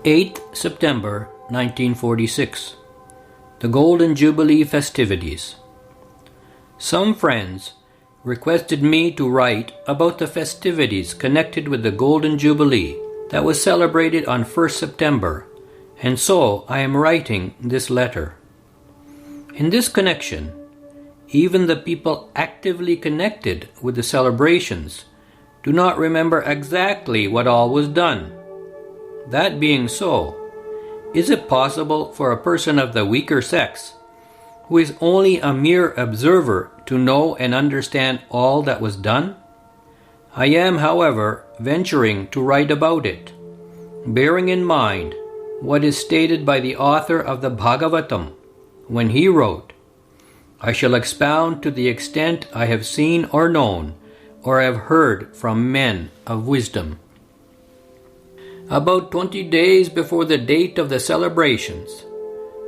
8th September 1946. The Golden Jubilee festivities. Some friends requested me to write about the festivities connected with the Golden Jubilee that was celebrated on 1st September, and so I am writing this letter. In this connection, even the people actively connected with the celebrations do not remember exactly what all was done. That being so, is it possible for a person of the weaker sex, who is only a mere observer, to know and understand all that was done? I am, however, venturing to write about it, bearing in mind what is stated by the author of the Bhagavatam when he wrote, "I shall expound to the extent I have seen or known or have heard from men of wisdom." About 20 days before the date of the celebrations,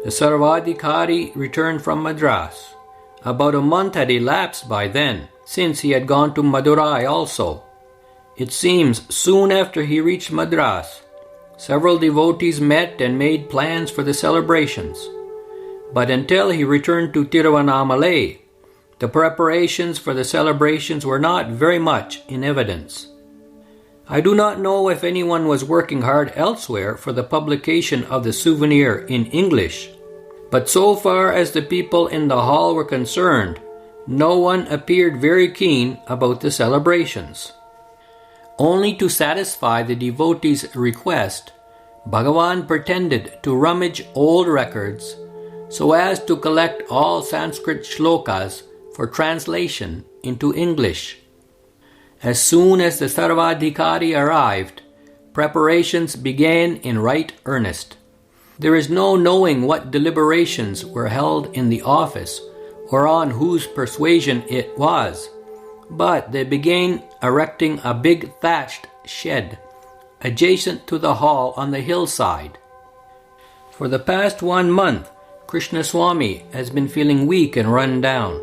the Sarvadhikari returned from Madras. About a month had elapsed by then, since he had gone to Madurai also. It seems soon after he reached Madras, several devotees met and made plans for the celebrations. But until he returned to Tiruvannamalai, the preparations for the celebrations were not very much in evidence. I do not know if anyone was working hard elsewhere for the publication of the souvenir in English, but so far as the people in the hall were concerned, no one appeared very keen about the celebrations. Only to satisfy the devotees' request, Bhagavan pretended to rummage old records so as to collect all Sanskrit shlokas for translation into English. As soon as the Sarvadhikari arrived, preparations began in right earnest. There is no knowing what deliberations were held in the office or on whose persuasion it was, but they began erecting a big thatched shed adjacent to the hall on the hillside. For the past 1 month, Krishnaswamy has been feeling weak and run down.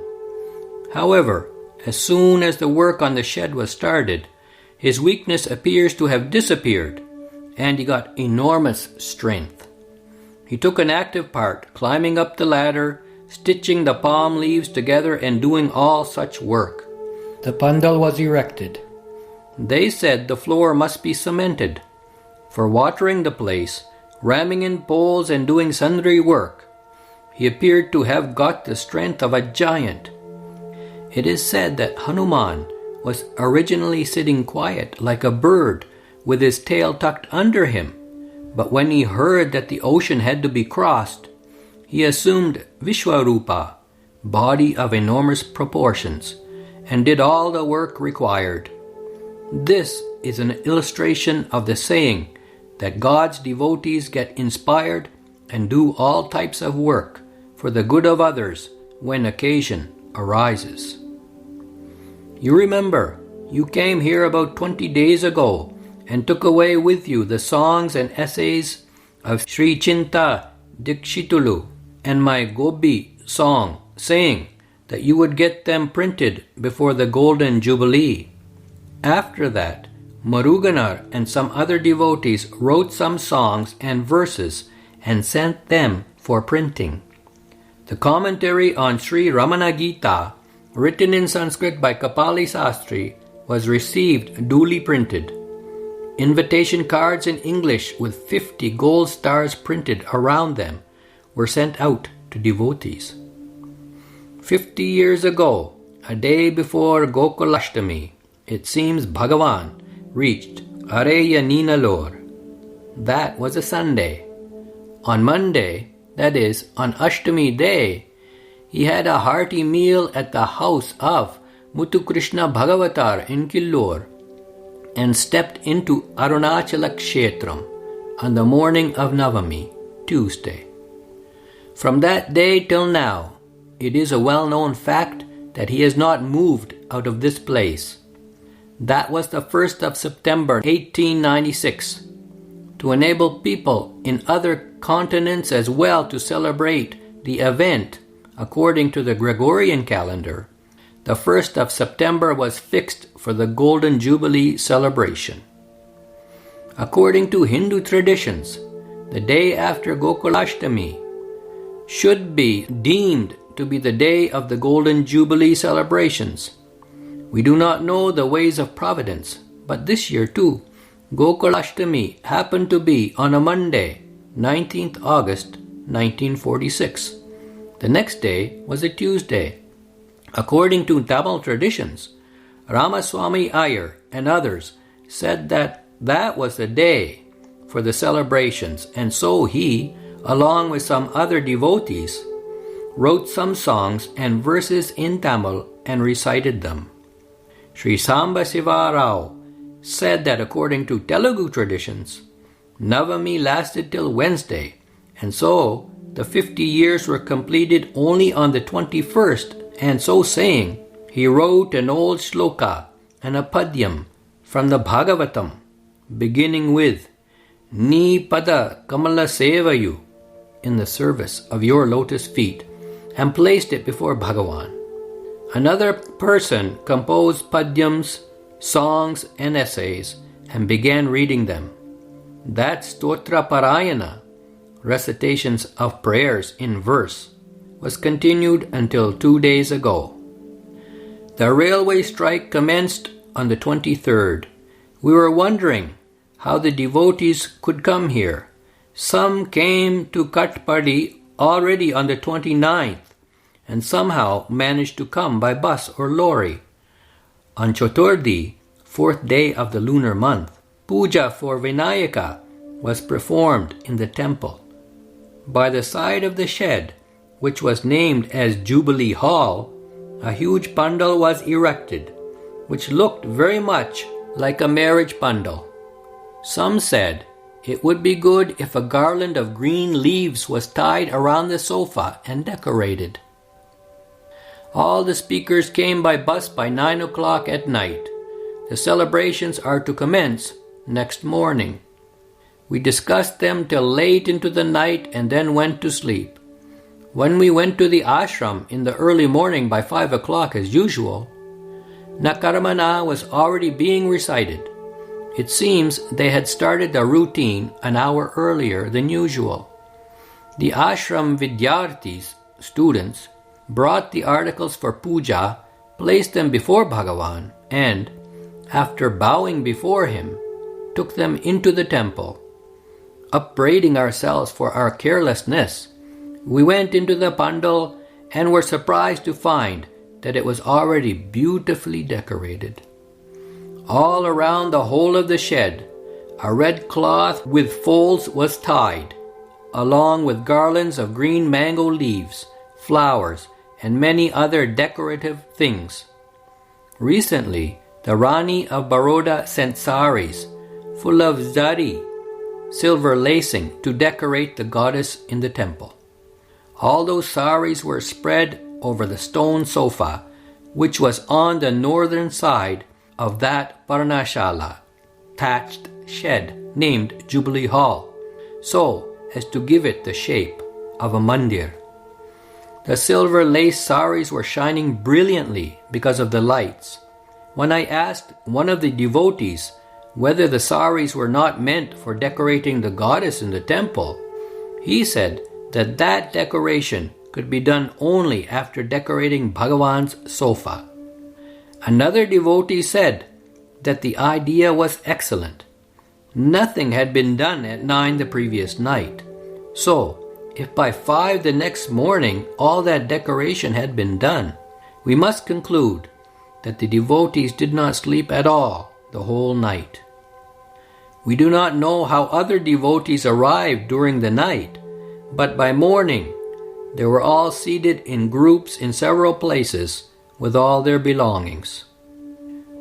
However, as soon as the work on the shed was started, his weakness appears to have disappeared, and he got enormous strength. He took an active part, climbing up the ladder, stitching the palm leaves together, and doing all such work. The pandal was erected. They said the floor must be cemented. For watering the place, ramming in poles, and doing sundry work, he appeared to have got the strength of a giant. It is said that Hanuman was originally sitting quiet like a bird with his tail tucked under him, but when he heard that the ocean had to be crossed, he assumed Vishwarupa, body of enormous proportions, and did all the work required. This is an illustration of the saying that God's devotees get inspired and do all types of work for the good of others when occasion arises. You remember, you came here about 20 days ago and took away with you the songs and essays of Sri Chinta Dikshitulu and my Gobi song, saying that you would get them printed before the Golden Jubilee. After that, Muruganar and some other devotees wrote some songs and verses and sent them for printing. The commentary on Sri Ramana Gita, written in Sanskrit by Kapali Sastri, was received duly printed. Invitation cards in English with 50 gold stars printed around them were sent out to devotees. 50 years ago, a day before Gokulashtami, it seems Bhagavan reached Areya Ninalore. That was a Sunday. On Monday, that is, on Ashtami day, he had a hearty meal at the house of Muthukrishna Bhagavatar in Killore and stepped into Arunachala Kshetram on the morning of Navami, Tuesday. From that day till now, it is a well-known fact that he has not moved out of this place. That was the 1st of September 1896. To enable people in other continents as well to celebrate the event according to the Gregorian calendar, the 1st of September was fixed for the Golden Jubilee celebration. According to Hindu traditions, the day after Gokulashtami, should be deemed to be the day of the Golden Jubilee celebrations. We do not know the ways of providence, but this year too, Gokulashtami happened to be on a Monday, 19th August 1946. The next day was a Tuesday. According to Tamil traditions, Ramaswamy Iyer and others said that that was the day for the celebrations, and so he, along with some other devotees, wrote some songs and verses in Tamil and recited them. Sri Samba Siva Rao said that according to Telugu traditions, Navami lasted till Wednesday, and so the 50 years were completed only on the 21st, and so saying, he wrote an old shloka and a padyam from the Bhagavatam, beginning with Ni Pada Kamala Sevayu, in the service of your lotus feet, and placed it before Bhagavan. Another person composed padyams, songs, and essays, and began reading them. That Stotra Parayana, recitations of prayers in verse, was continued until 2 days ago. The railway strike commenced on the 23rd. We were wondering how the devotees could come here. Some came to Katpadi already on the 29th, and somehow managed to come by bus or lorry. On Chaturthi, 4th day of the lunar month, puja for Vinayaka was performed in the temple. By the side of the shed, which was named as Jubilee Hall, a huge pandal was erected, which looked very much like a marriage pandal. Some said it would be good if a garland of green leaves was tied around the sofa and decorated. All the speakers came by bus by 9 o'clock at night. The celebrations are to commence next morning. We discussed them till late into the night and then went to sleep. When we went to the ashram in the early morning by 5 o'clock as usual, Ramana was already being recited. It seems they had started the routine an hour earlier than usual. The ashram vidyarthis, students, brought the articles for puja, placed them before Bhagavan, and, after bowing before him, took them into the temple. Upbraiding ourselves for our carelessness, we went into the pandal and were surprised to find that it was already beautifully decorated. All around the whole of the shed, a red cloth with folds was tied, along with garlands of green mango leaves, flowers, and many other decorative things. Recently, the Rani of Baroda sent saris full of zari, silver lacing, to decorate the goddess in the temple. All those saris were spread over the stone sofa, which was on the northern side of that Parnashala, thatched shed named Jubilee Hall, so as to give it the shape of a mandir. The silver lace saris were shining brilliantly because of the lights. When I asked one of the devotees whether the saris were not meant for decorating the goddess in the temple, he said that that decoration could be done only after decorating Bhagavan's sofa. Another devotee said that the idea was excellent. Nothing had been done at 9 the previous night, so if by 5 the next morning all that decoration had been done, we must conclude that the devotees did not sleep at all the whole night. We do not know how other devotees arrived during the night, but by morning they were all seated in groups in several places with all their belongings.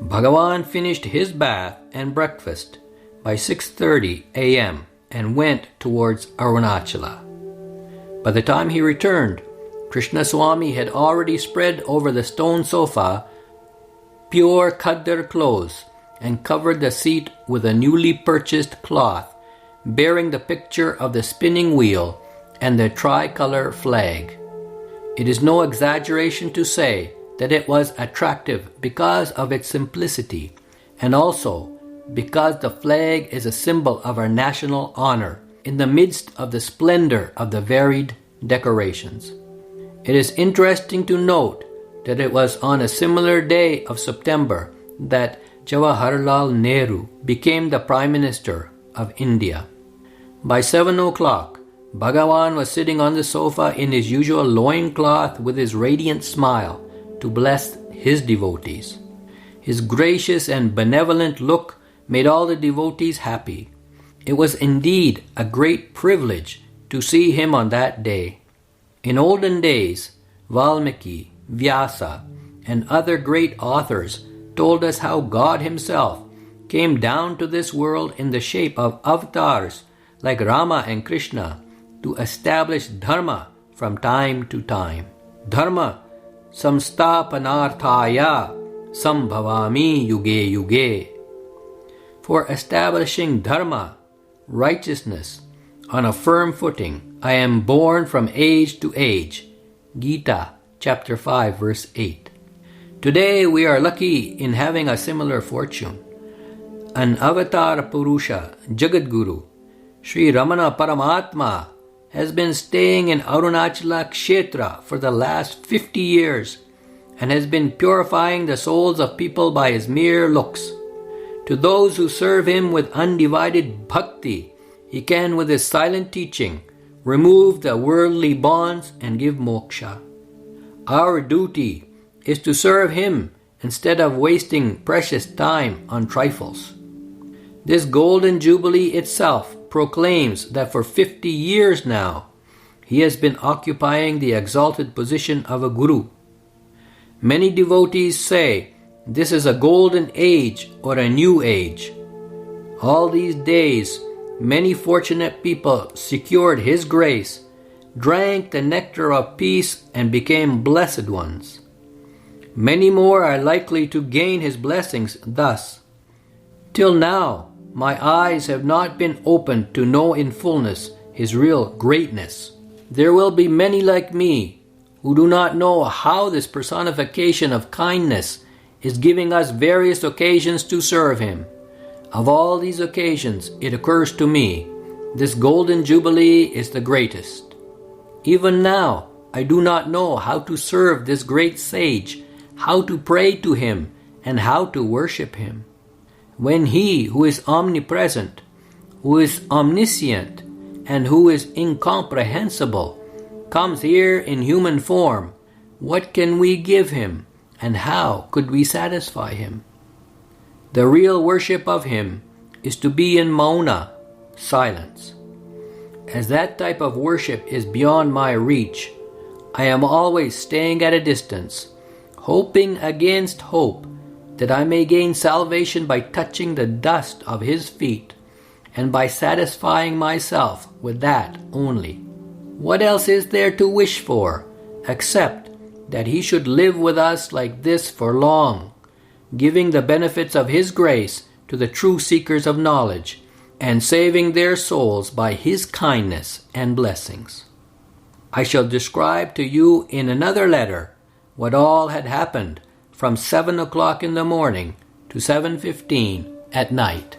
Bhagavan finished his bath and breakfast by 6:30 a.m. and went towards Arunachala. By the time he returned, Krishna Swami had already spread over the stone sofa pure Khaddar clothes and covered the seat with a newly purchased cloth bearing the picture of the spinning wheel and the tricolor flag. It is no exaggeration to say that it was attractive because of its simplicity, and also because the flag is a symbol of our national honor, in the midst of the splendor of the varied decorations. It is interesting to note that it was on a similar day of September that Jawaharlal Nehru became the Prime Minister of India. By 7 o'clock, Bhagavan was sitting on the sofa in his usual loincloth with his radiant smile to bless his devotees. His gracious and benevolent look made all the devotees happy. It was indeed a great privilege to see him on that day. In olden days, Valmiki, Vyasa, and other great authors told us how God himself came down to this world in the shape of avatars like Rama and Krishna to establish dharma from time to time. Dharma samstapanarthaya sambhavami yuge yuge. For establishing dharma, righteousness, on a firm footing, I am born from age to age. Gita, chapter 5, verse 8. Today we are lucky in having a similar fortune. An avatar Purusha, Jagadguru, Sri Ramana Paramatma, has been staying in Arunachala Kshetra for the last 50 years and has been purifying the souls of people by his mere looks. To those who serve him with undivided bhakti, he can, with his silent teaching, remove the worldly bonds and give moksha. Our duty is to serve him instead of wasting precious time on trifles. This Golden Jubilee itself proclaims that for 50 years now, he has been occupying the exalted position of a guru. Many devotees say this is a golden age or a new age. All these days, many fortunate people secured his grace, drank the nectar of peace, and became blessed ones. Many more are likely to gain his blessings thus. Till now, my eyes have not been opened to know in fullness his real greatness. There will be many like me who do not know how this personification of kindness is giving us various occasions to serve him. Of all these occasions, it occurs to me, this Golden Jubilee is the greatest. Even now, I do not know how to serve this great sage, how to pray to him, and how to worship him. When he who is omnipresent, who is omniscient, and who is incomprehensible comes here in human form, what can we give him, and how could we satisfy him? The real worship of him is to be in mauna, silence. As that type of worship is beyond my reach, I am always staying at a distance, hoping against hope that I may gain salvation by touching the dust of his feet and by satisfying myself with that only. What else is there to wish for except that he should live with us like this for long, giving the benefits of his grace to the true seekers of knowledge, and saving their souls by his kindness and blessings. I shall describe to you in another letter what all had happened from 7 o'clock in the morning to 7:15 at night.